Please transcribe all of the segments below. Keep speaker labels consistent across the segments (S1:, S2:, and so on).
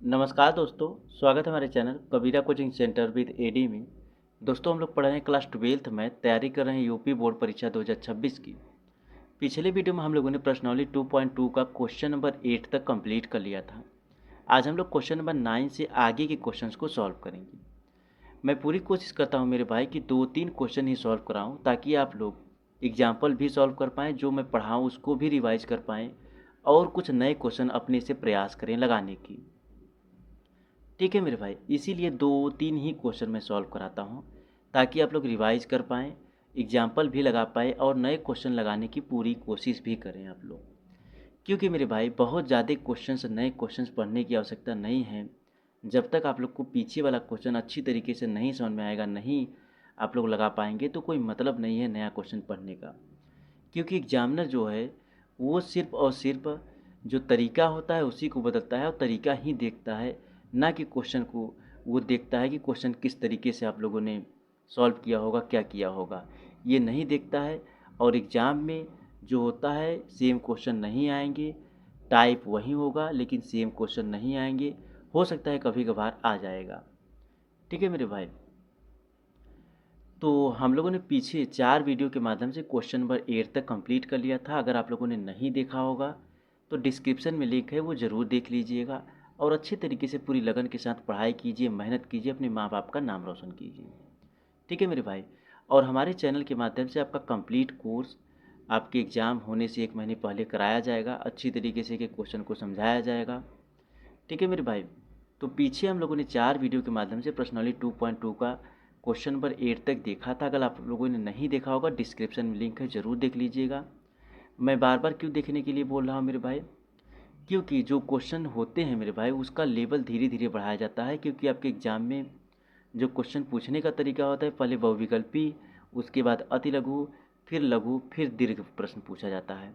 S1: नमस्कार दोस्तों। स्वागत है हमारे channel Kabira coaching centre with AD में। दोस्तों हम लोग पढ़ रहे हैं क्लास 12th में, तैयारी कर रहे हैं यूपी बोर्ड परीक्षा 2026 की। पिछले वीडियो में हम लोगों ने प्रश्नावली 2.2 का क्वेश्चन नंबर 8 तक कंप्लीट कर लिया था। आज हम लोग क्वेश्चन नंबर 9 से आगे के क्वेश्चंस को सॉल्व करेंगे। मैं पूरी कोशिश करता हूँ मेरे भाई कि 2-3 क्वेश्चन ही सॉल्व कराऊँ, ताकि आप लोग एग्जाम्पल भी सॉल्व कर पाएँ, जो मैं पढ़ाऊँ उसको भी रिवाइज कर पाएँ और कुछ नए क्वेश्चन अपने से प्रयास करें लगाने की। ठीक है मेरे भाई, इसीलिए 2-3 ही क्वेश्चन मैं सॉल्व कराता हूँ, ताकि आप लोग रिवाइज कर पाएँ, एग्जाम्पल भी लगा पाएँ और नए क्वेश्चन लगाने की पूरी कोशिश भी करें आप लोग। क्योंकि मेरे भाई बहुत ज़्यादा क्वेश्चंस, नए क्वेश्चंस पढ़ने की आवश्यकता नहीं है। जब तक आप लोग को पीछे वाला क्वेश्चन अच्छी तरीके से नहीं समझ में आएगा, नहीं आप लोग लगा पाएंगे, तो कोई मतलब नहीं है नया क्वेश्चन पढ़ने का। क्योंकि एग्जामिनर जो है वो सिर्फ और सिर्फ जो तरीका होता है उसी को बदलता है और तरीका ही देखता है, ना कि क्वेश्चन को। वो देखता है कि क्वेश्चन किस तरीके से आप लोगों ने सॉल्व किया होगा, क्या किया होगा, ये नहीं देखता है। और एग्ज़ाम में जो होता है सेम क्वेश्चन नहीं आएंगे, टाइप वही होगा लेकिन सेम क्वेश्चन नहीं आएंगे। हो सकता है कभी कभार आ जाएगा। ठीक है मेरे भाई, तो हम लोगों ने पीछे 4 वीडियो के माध्यम से क्वेश्चन नंबर 8 तक कंप्लीट कर लिया था। अगर आप लोगों ने नहीं देखा होगा तो डिस्क्रिप्शन में लिंक है, वो ज़रूर देख लीजिएगा और अच्छे तरीके से पूरी लगन के साथ पढ़ाई कीजिए, मेहनत कीजिए, अपने माँ बाप का नाम रोशन कीजिए। ठीक है मेरे भाई, और हमारे चैनल के माध्यम से आपका कंप्लीट कोर्स आपके एग्ज़ाम होने से 1 महीने पहले कराया जाएगा, अच्छी तरीके से के क्वेश्चन को समझाया जाएगा। ठीक है मेरे भाई, तो पीछे हम लोगों ने 4 वीडियो के माध्यम से प्रश्नावली 2.2 का क्वेश्चन नंबर 8 तक देखा था। अगर आप लोगों ने नहीं देखा होगा, डिस्क्रिप्शन में लिंक है, ज़रूर देख लीजिएगा। मैं बार बार क्यों देखने के लिए बोल रहा हूँ मेरे भाई, क्योंकि जो क्वेश्चन होते हैं मेरे भाई उसका लेवल धीरे धीरे बढ़ाया जाता है। क्योंकि आपके एग्ज़ाम में जो क्वेश्चन पूछने का तरीका होता है, पहले बहुविकल्पी, उसके बाद अति लघु, फिर लघु, फिर दीर्घ प्रश्न पूछा जाता है।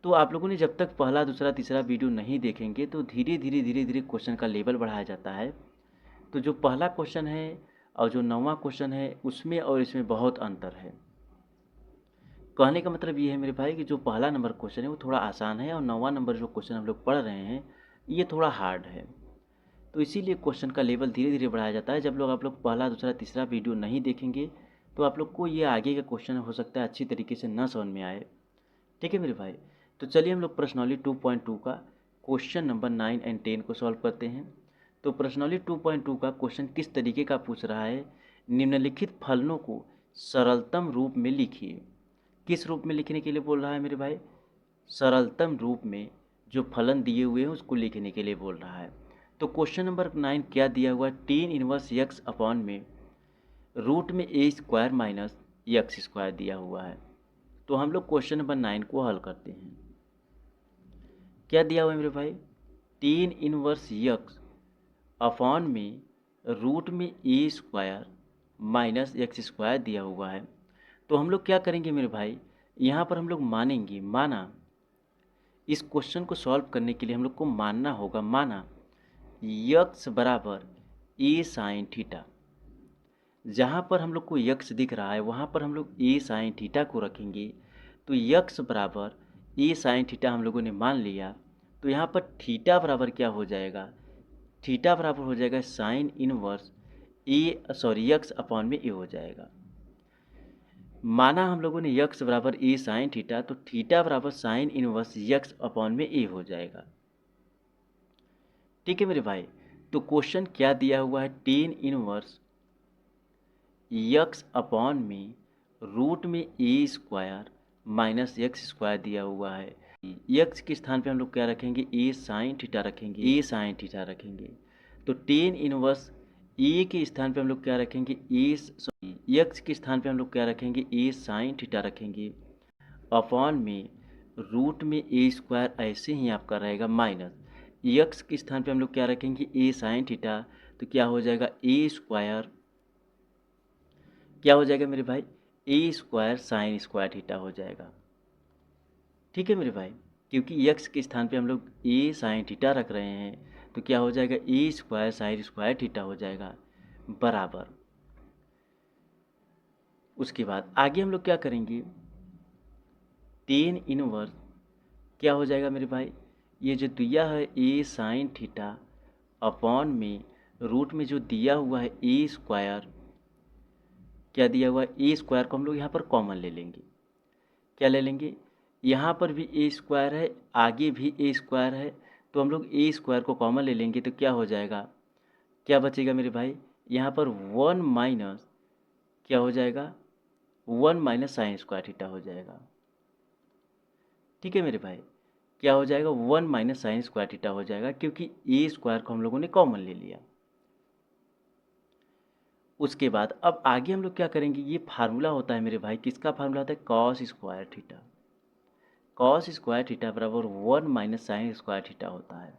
S1: तो आप लोगों ने जब तक पहला, दूसरा, तीसरा वीडियो नहीं देखेंगे तो धीरे धीरे क्वेश्चन का लेवल बढ़ाया जाता है। तो जो पहला क्वेश्चन है और जो 9वां क्वेश्चन है उसमें और इसमें बहुत अंतर है। कहने का मतलब ये है मेरे भाई कि जो पहला नंबर क्वेश्चन है वो थोड़ा आसान है और 9वां नंबर जो क्वेश्चन हम लोग पढ़ रहे हैं ये थोड़ा हार्ड है। तो इसीलिए क्वेश्चन का लेवल धीरे धीरे बढ़ाया जाता है। जब लोग आप लोग पहला, दूसरा, तीसरा वीडियो नहीं देखेंगे तो आप लोग को ये आगे का क्वेश्चन हो सकता है अच्छी तरीके से न समझ में आए। ठीक है मेरे भाई, तो चलिए हम लोग प्रश्नावली 2.2 का क्वेश्चन नंबर 9 एंड 10 को सॉल्व करते हैं। तो प्रश्नावली 2.2 का क्वेश्चन किस तरीके का पूछ रहा है, निम्नलिखित फलनों को सरलतम रूप में लिखिए। किस रूप में लिखने के लिए बोल रहा है मेरे भाई, सरलतम रूप में जो फलन दिए हुए हैं उसको लिखने के लिए बोल रहा है। तो क्वेश्चन नंबर 9 क्या दिया हुआ है, टेन इनवर्स यक्स अपॉन में रूट में ए स्क्वायर माइनस यक्स स्क्वायर दिया हुआ है। तो हम लोग क्वेश्चन नंबर 9 को हल करते हैं। क्या दिया हुआ है मेरे भाई, टेन इनवर्स यक्स अपॉन में रूट में ए स्क्वायर माइनस एक्स स्क्वायर दिया हुआ है। तो हम लोग क्या करेंगे मेरे भाई, यहाँ पर हम लोग मानेंगे, माना, इस क्वेश्चन को सॉल्व करने के लिए हम लोग को मानना होगा, माना यक्स बराबर ए साइन थीटा। जहाँ पर हम लोग को यक्स दिख रहा है वहाँ पर हम लोग ए साइन थीटा को रखेंगे। तो यक्स बराबर ए साइन थीटा हम लोगों ने मान लिया। तो यहाँ पर थीटा बराबर क्या हो जाएगा, थीटा बराबर हो जाएगा साइन इनवर्स यक्स अपॉन में ए हो जाएगा। माना हम लोगों ने यक्स बराबर ए साइन थीटा, तो थीटा बराबर साइन इनवर्स यक्स अपॉन में ए हो जाएगा। ठीक है मेरे भाई, तो क्वेश्चन क्या दिया हुआ है, टेन इनवर्स यक्स अपॉन में रूट में ए स्क्वायर माइनस एक्स स्क्वायर दिया हुआ है। यक्स के स्थान पे हम लोग क्या रखेंगे, ए साइन थीटा रखेंगे, ए साइन थीटा रखेंगे। तो टेन इनवर्स ए के स्थान पे हम लोग क्या रखेंगे, यक्स के स्थान पे हम लोग क्या रखेंगे, ए साइन थीटा रखेंगे, अपॉन में रूट में ए स्क्वायर ऐसे ही आपका रहेगा माइनस यक्स के स्थान पे हम लोग क्या रखेंगे, ए साइन थीटा। तो क्या हो जाएगा, ए स्क्वायर, क्या हो जाएगा मेरे भाई, ए स्क्वायर साइन स्क्वायर थीटा हो जाएगा। ठीक है मेरे भाई, क्योंकि यक्स के स्थान पे हम लोग ए साइन थीटा रख रहे हैं तो क्या हो जाएगा, ए स्क्वायर साइन स्क्वायर थीटा हो जाएगा बराबर। उसके बाद आगे हम लोग क्या करेंगे, टेन इनवर्स क्या हो जाएगा मेरे भाई, ये जो दिया है ए साइन थीटा अपॉन में रूट में जो दिया हुआ है ए स्क्वायर, क्या दिया हुआ है ए स्क्वायर को हम लोग यहाँ पर कॉमन ले लेंगे। क्या ले लेंगे, यहाँ पर भी ए स्क्वायर है, आगे भी ए स्क्वायर है, तो हम लोग ए स्क्वायर को कॉमन ले लेंगे तो क्या हो जाएगा, क्या बचेगा मेरे भाई, यहाँ पर 1 माइनस क्या हो जाएगा, 1 माइनस साइन स्क्वायर थीटा हो जाएगा। ठीक है मेरे भाई, क्या हो जाएगा, 1 माइनस साइन स्क्वायर थीटा हो जाएगा, क्योंकि ए स्क्वायर को हम लोगों ने कॉमन ले लिया। उसके बाद अब आगे हम लोग क्या करेंगे, ये फार्मूला होता है मेरे भाई, किसका फार्मूला होता है, cos square theta. Cos square theta बराबर 1 माइनस साइन स्क्वायर थीटा होता है।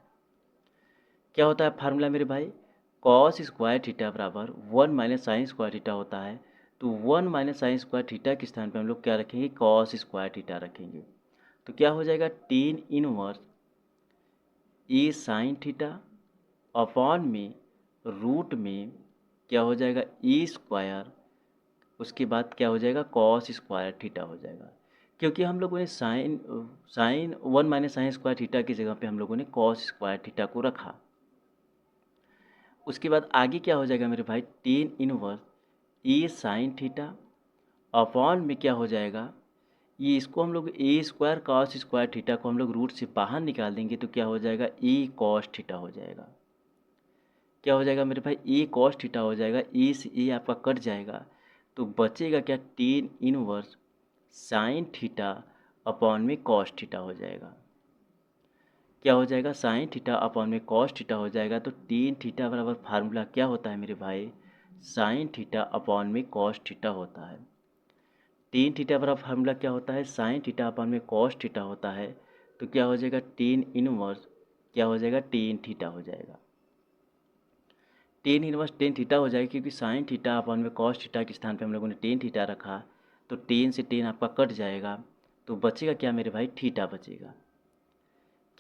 S1: क्या होता है फार्मूला मेरे भाई, कॉस स्क्वायर थीटा बराबर 1 माइनस साइन स्क्वायर थीटा होता है। तो 1 माइनस साइन स्क्वायर थीटा के स्थान पे हम लोग क्या रखेंगे, कॉस स्क्वायर थीटा रखेंगे। तो क्या हो जाएगा, टेन इनवर्स ए साइन थीटा अपॉन में रूट में क्या हो जाएगा ए स्क्वायर, उसके बाद क्या हो जाएगा कॉस स्क्वायर थीटा हो जाएगा। क्योंकि हम लोगों ने sine sine 1 minus sine square theta की जगह पे हम लोगों ने कॉस स्क्वायर थीटा को रखा। उसके बाद आगे क्या हो जाएगा मेरे भाई, टेन इनवर्स ए साइन थीटा अपॉन में क्या हो जाएगा, ये इसको हम लोग ए स्क्वायर कॉस स्क्वायर थीटा को हम लोग रूट से बाहर निकाल देंगे तो क्या हो जाएगा, ए कॉस थीटा हो जाएगा। क्या हो जाएगा मेरे भाई, ए कॉस थीटा हो जाएगा, ए से ए आपका कट जाएगा, तो बचेगा क्या, tan inverse sine theta upon में कॉस थीटा हो जाएगा। क्या हो जाएगा, साइन थीटा अपॉन में कॉस थीटा हो जाएगा। तो टेन थीटा बराबर फार्मूला क्या होता है मेरे भाई, साइन थीटा अपॉन में कॉस थीटा होता है। टेन थीटा बराबर फार्मूला क्या होता है, साइन थीटा अपॉन में कॉस थीटा होता है। तो क्या हो जाएगा, टेन इनवर्स क्या हो जाएगा, टेन थीटा हो जाएगा। टेन इनवर्स टेन थीटा हो जाएगा, क्योंकि साइन थीटा अपॉन में कॉस थीटा के स्थान पे हम लोगों ने टेन थीटा रखा, तो टेन से टेन आपका कट जाएगा, तो बचेगा क्या मेरे भाई, थीटा बचेगा।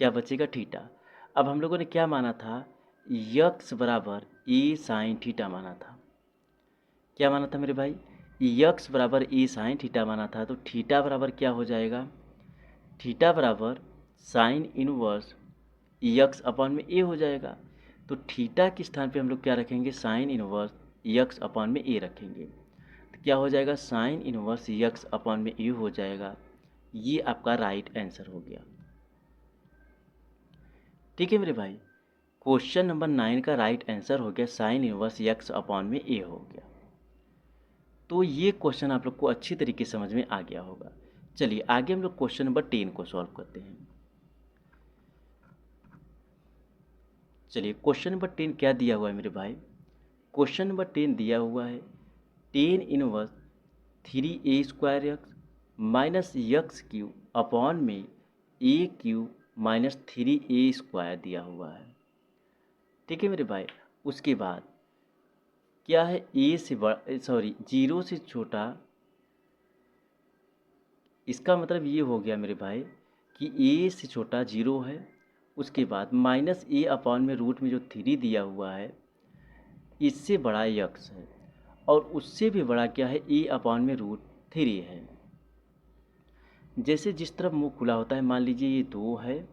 S1: क्या बचेगा, थीटा। अब हम लोगों ने क्या माना था, यक्स बराबर ए साइन थीटा माना था। क्या माना था मेरे भाई, यक्स बराबर ए साइन थीटा माना था। तो थीटा बराबर क्या हो जाएगा, थीटा बराबर साइन इनवर्स यक्स अपॉन में ए हो जाएगा। तो थीटा के स्थान पे हम लोग क्या रखेंगे, साइन इनवर्स यक्स अपॉन में ए रखेंगे। तो क्या हो जाएगा, साइन इनवर्स यक्स अपॉन में ए हो जाएगा। ये आपका राइट आंसर हो गया। ठीक है मेरे भाई, क्वेश्चन नंबर 9 का राइट आंसर हो गया साइन इनवर्स यक्स अपॉन में ए हो गया। तो ये क्वेश्चन आप लोग को अच्छी तरीके से समझ में आ गया होगा। चलिए आगे हम लोग क्वेश्चन नंबर 10 को सॉल्व करते हैं। चलिए क्वेश्चन नंबर 10 क्या दिया हुआ है मेरे भाई, क्वेश्चन नंबर 10 दिया हुआ है ten inverse 3a square x minus x cube upon में a cube minus 3a square दिया हुआ है। ठीक है मेरे भाई, उसके बाद क्या है, ए से बड़ा सॉरी जीरो से छोटा, इसका मतलब ये हो गया मेरे भाई कि ए से छोटा जीरो है, उसके बाद माइनस ए अपॉन में रूट में जो 3 दिया हुआ है इससे बड़ा यक्स है, और उससे भी बड़ा क्या है, ए अपॉन में रूट 3 है। जैसे जिस तरफ मुंह खुला होता है, मान लीजिए ये 2 है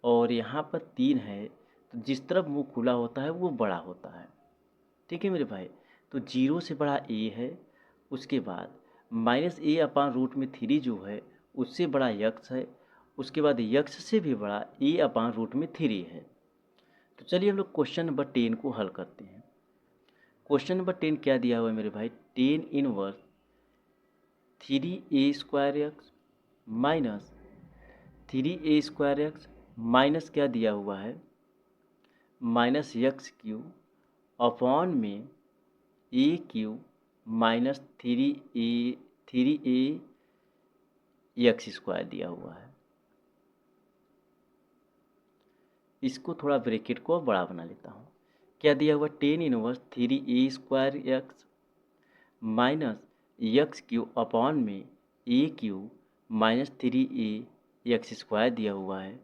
S1: और यहाँ पर 3 है, तो जिस तरफ मुंह खुला होता है वो बड़ा होता है। ठीक है मेरे भाई, तो जीरो से बड़ा ए है, उसके बाद माइनस ए अपॉन रूट में 3 जो है उससे बड़ा यक्स है, उसके बाद यक्स से भी बड़ा ए अपॉन रूट में 3 है। तो चलिए हम लोग क्वेश्चन नंबर 10 को हल करते हैं। क्वेश्चन नंबर 10 क्या दिया हुआ है मेरे भाई, tan inverse 3a square x minus 3a square x minus क्या दिया हुआ है, माइनस यक्स क्यू अपॉन में a cube minus 3a x square दिया हुआ है। इसको थोड़ा ब्रैकेट को बड़ा बना लेता हूँ। क्या दिया हुआ, tan inverse 3a square x minus x cube upon में a cube minus 3a x square दिया हुआ है।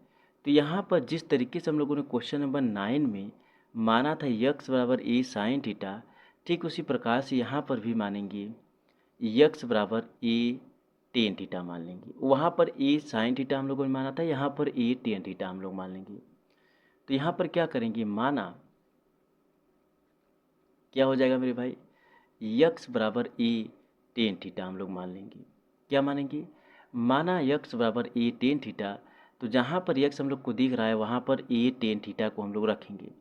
S1: तो यहाँ पर जिस तरीके से हम लोगों ने क्वेश्चन नंबर 9 में माना था यक्स बराबर ए साइन थीटा, ठीक उसी प्रकार से यहाँ पर भी मानेंगे यक्स बराबर ए टेन थीटा मान लेंगे। वहाँ पर ए साइन थीटा हम लोगों ने माना था, यहाँ पर ए टेन थीटा हम लोग मान लेंगे। तो यहाँ पर क्या करेंगे, माना क्या हो जाएगा मेरे भाई, यक्स बराबर ए टेन थीटा हम लोग मान लेंगे। क्या मानेंगे, माना यक्स बराबर ए टेन थीटा, तो जहाँ पर यक्स हम लोग को दिख रहा है वहाँ पर ए टेन थीटा को हम लोग रखेंगे।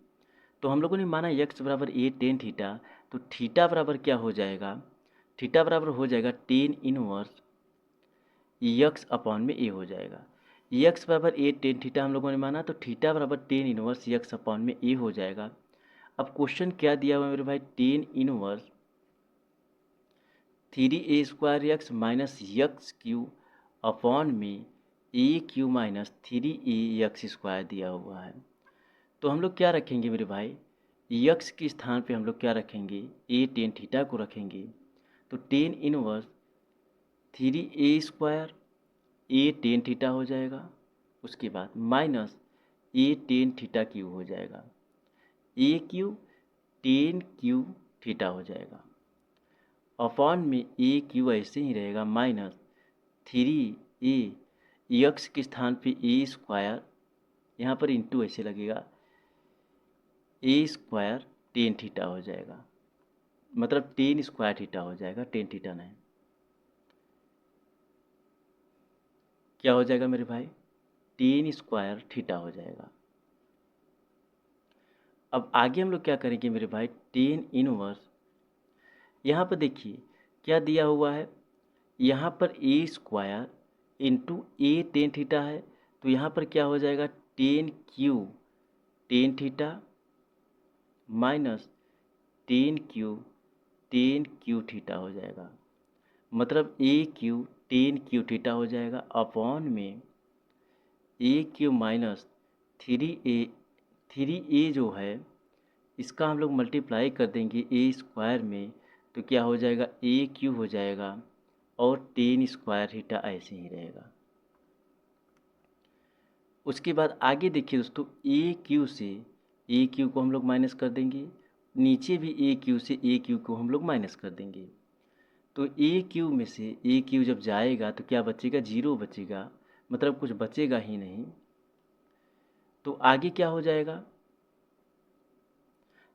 S1: तो हम लोगों ने माना यक्स बराबर ए टेन थीटा, तो थीटा बराबर क्या हो जाएगा, थीटा बराबर हो जाएगा टेन इनवर्स यक्स अपॉन में ए हो जाएगा। यक्स बराबर ए टेन थीटा हम लोगों ने माना, तो थीटा बराबर टेन इनवर्स यक्स अपॉन में ए हो जाएगा। अब क्वेश्चन क्या दिया हुआ है मेरे भाई, tan inverse three a square x minus x cube upon में a cube minus three a x square दिया हुआ है। तो हम लोग क्या रखेंगे मेरे भाई, यक्स के स्थान पे हम लोग क्या रखेंगे, ए टेन थीटा को रखेंगे। तो ten inverse three a square A tan theta हो जाएगा, उसके बाद माइनस ए टेन थीटा क्यू हो जाएगा, ए क्यू टेन क्यू थीटा हो जाएगा, अपॉन में ए क्यू ऐसे ही रहेगा माइनस थ्री ए यक्स के स्थान पे ए स्क्वायर, यहाँ पर इंटू ऐसे लगेगा, ए स्क्वायर टेन थीटा हो जाएगा, मतलब टेन स्क्वायर थीटा हो जाएगा, टेन थीटा नहीं। क्या हो जाएगा मेरे भाई, टेन स्क्वायर थीटा हो जाएगा। अब आगे हम लोग क्या करेंगे मेरे भाई, टेन इनवर्स, यहाँ पर देखिए क्या दिया हुआ है, यहाँ पर ए स्क्वायर इंटू ए टेन थीटा है, तो यहाँ पर क्या हो जाएगा, ten Q ten theta minus tan cube theta हो जाएगा, मतलब ए क्यू टेन क्यू थीटा हो जाएगा, अपॉन में ए क्यू माइनस थ्री ए जो है इसका हम लोग मल्टीप्लाई कर देंगे ए स्क्वायर में, तो क्या हो जाएगा, ए क्यू हो जाएगा और टेन स्क्वायर थीटा ऐसे ही रहेगा। उसके बाद आगे देखिए दोस्तों, ए क्यू को हम लोग माइनस कर देंगे, नीचे भी ए क्यू से ए क्यू को हम लोग माइनस कर देंगे। तो ए क्यू में से ए क्यू जब जाएगा तो क्या बचेगा, जीरो बचेगा, मतलब कुछ बचेगा ही नहीं। तो आगे क्या हो जाएगा,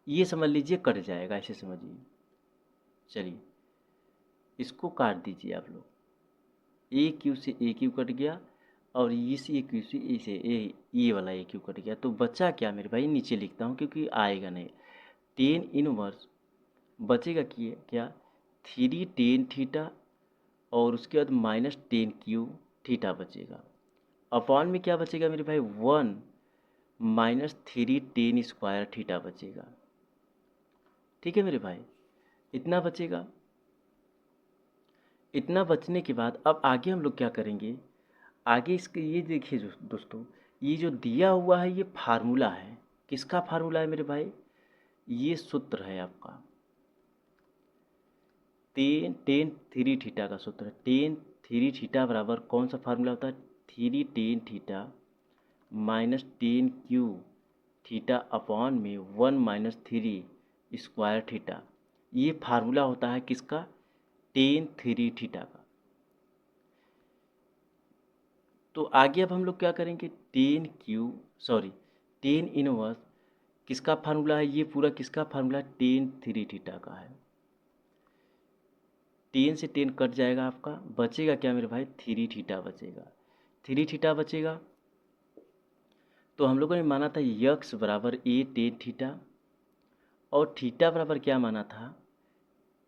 S1: ये समझ लीजिए कट जाएगा, ऐसे समझिए। चलिए इसको काट दीजिए आप लोग, ए क्यू से ए क्यू कट गया और इस ए क्यू से इसे ये वाला ए क्यू कट गया, तो बचा क्या मेरे भाई, नीचे लिखता हूँ क्योंकि आएगा नहीं, टेन इनवर्स बचेगा क्या, थ्री टेन थीटा और उसके बाद माइनस टेन क्यू थीटा बचेगा, अपॉन में क्या बचेगा मेरे भाई, one minus three ten square theta बचेगा। ठीक है मेरे भाई, इतना बचेगा। इतना बचने के बाद अब आगे हम लोग क्या करेंगे, आगे इसके ये देखिए दोस्तों, ये जो दिया हुआ है ये फार्मूला है, किसका फार्मूला है मेरे भाई, ये सूत्र है आपका टेन टेन थ्री थीटा का सूत्र है। टेन थ्री थीटा बराबर कौन सा फार्मूला होता है, three tan theta minus tan cube theta upon में one minus three square theta, ये फार्मूला होता है किसका, टेन थ्री थीटा का। तो आगे अब हम लोग क्या करेंगे, टेन इनवर्स किसका फार्मूला है, ये पूरा किसका फार्मूला है, टेन थ्री थीटा का है। टेन से टेन कट जाएगा आपका, बचेगा क्या मेरे भाई, थ्री थीटा बचेगा, थ्री थीटा बचेगा। तो हम लोगों ने माना था यक्स बराबर ए टेन थीटा, और थीटा बराबर क्या माना था,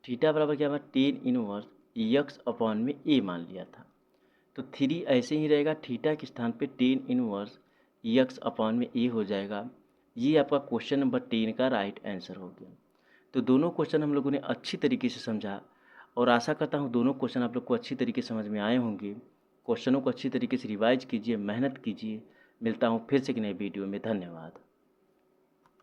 S1: थीटा बराबर क्या माना, टेन इनवर्स यक्स अपॉन में ए मान लिया था। तो थ्री ऐसे ही रहेगा, थीटा के स्थान पे टेन इनवर्स यक्स अपॉन में ए हो जाएगा। ये आपका क्वेश्चन नंबर 10 का राइट आंसर हो गया। तो दोनों क्वेश्चन हम लोगों ने अच्छी तरीके से समझा, और आशा करता हूँ दोनों क्वेश्चन आप लोग को अच्छी तरीके से समझ में आए होंगे। क्वेश्चनों को अच्छी तरीके से रिवाइज कीजिए, मेहनत कीजिए। मिलता हूँ फिर से एक नए वीडियो में, धन्यवाद।